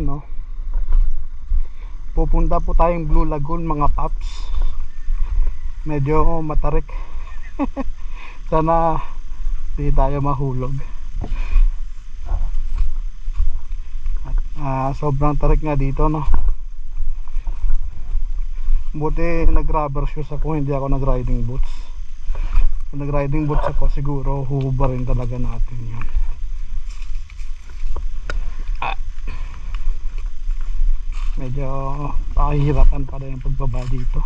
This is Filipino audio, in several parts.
ano, pupunta po tayong Blue Lagoon mga paps. Medyo matarik. Sana di tayo mahulog. At sobrang tarik nga dito, no. Buti nag rubber shoes ako, hindi ako nag riding boots. Kung nag riding boots ako, siguro huhubarin talaga natin yun. Medyo pakahirapan pa rin yung pagbaba dito.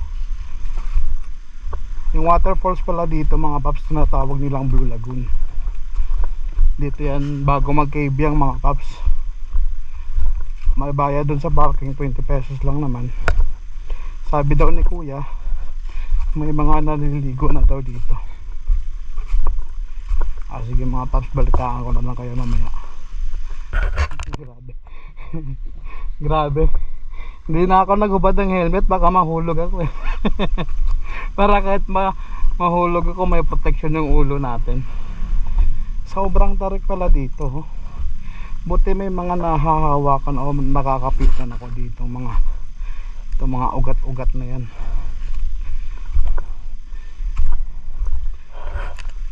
Yung waterfalls pala dito mga paps, tinatawag nilang Blue Lagoon. Dito yan bago mag cave yung mga paps. May bayad dun sa parking, 20 pesos lang naman. Sabi daw ni kuya, may mga naliligo na daw dito. Sige mga paps, balitaan ko na lang kayo mamaya. Grabe. Grabe. Hindi na ako naghubad ng helmet, baka mahulog ako eh. Para kahit mahulog ako, may protection yung ulo natin. Sobrang tarik pala dito, oh. Buti may mga nahahawakan o nakakapitan ako dito, mga ugat-ugat na yan.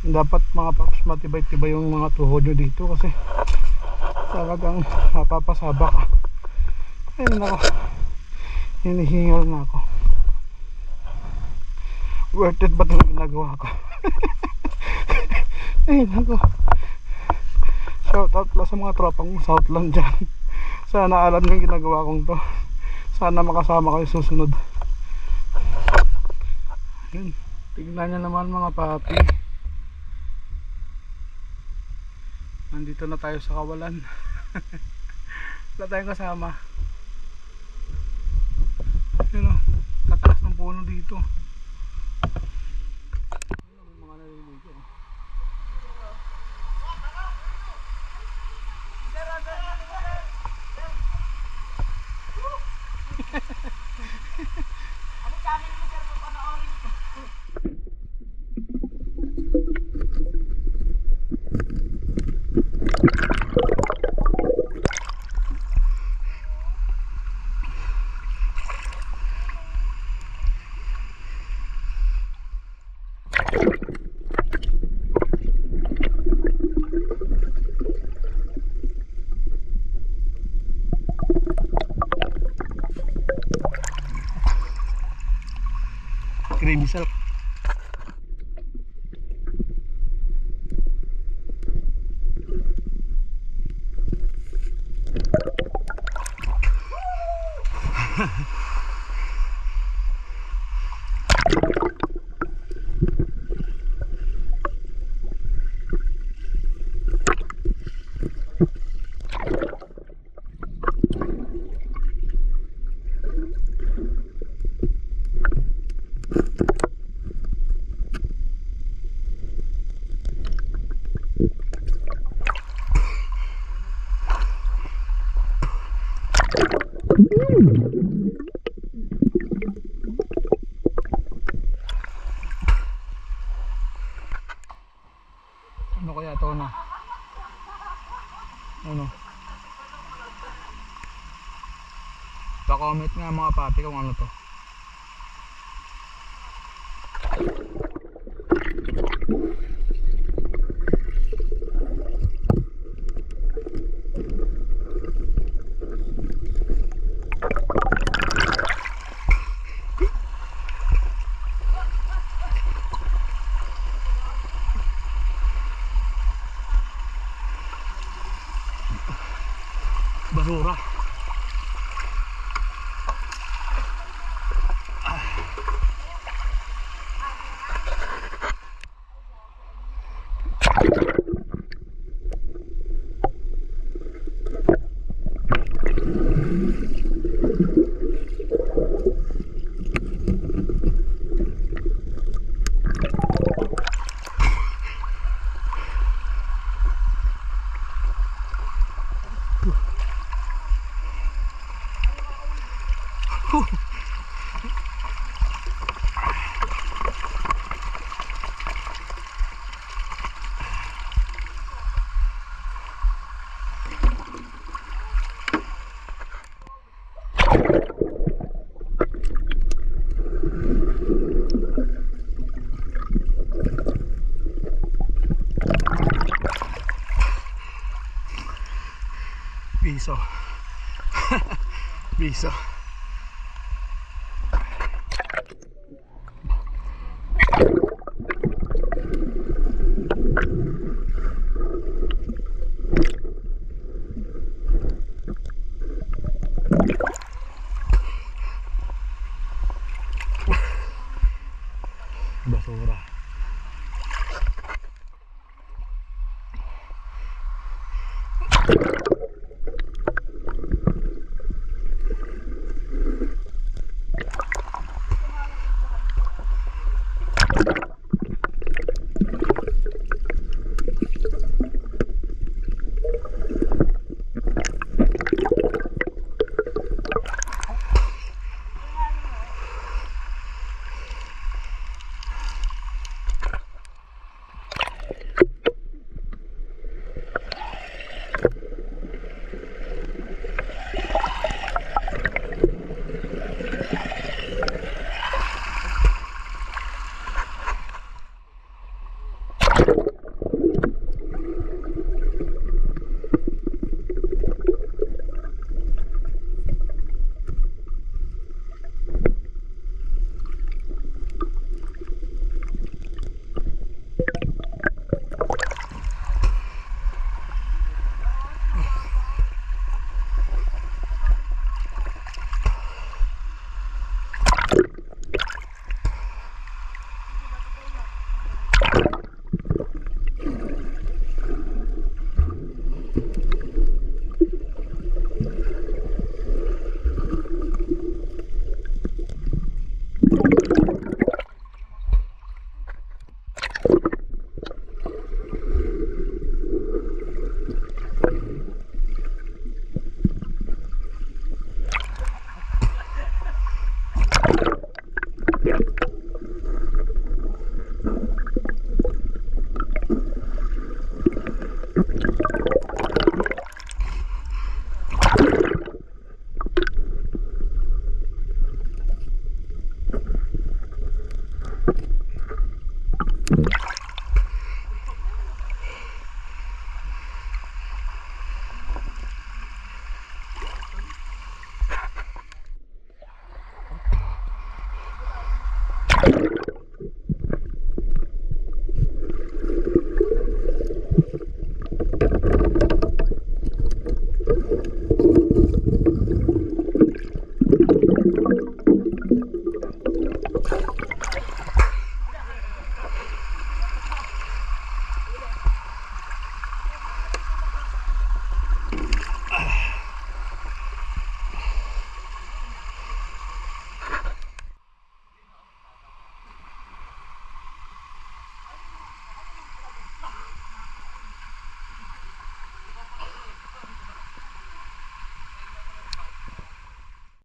Dapat mga paps, matibay-tibay yung mga tuhod nyo dito kasi talagang mapapasaba ka. Ay nako, hinihingal na ako. Worth it ba itong ginagawa ko? Ay nako, shout out lang sa mga tropang Southland dyan. Sana alam nyo yung ginagawa kong to. Sana makasama kayo susunod. Yun, tignan nyo naman mga papi. Nandito na tayo sa kawalan. Wala tayong kasama. Yun o, kataas ng puno dito. May mga naliligo. Ano channel mo sir, panoorin ko? Creamy silk. Ano kaya ito na? Ano? Pa-comment nga mga papi kung ano to. Basura. Biso. Biso.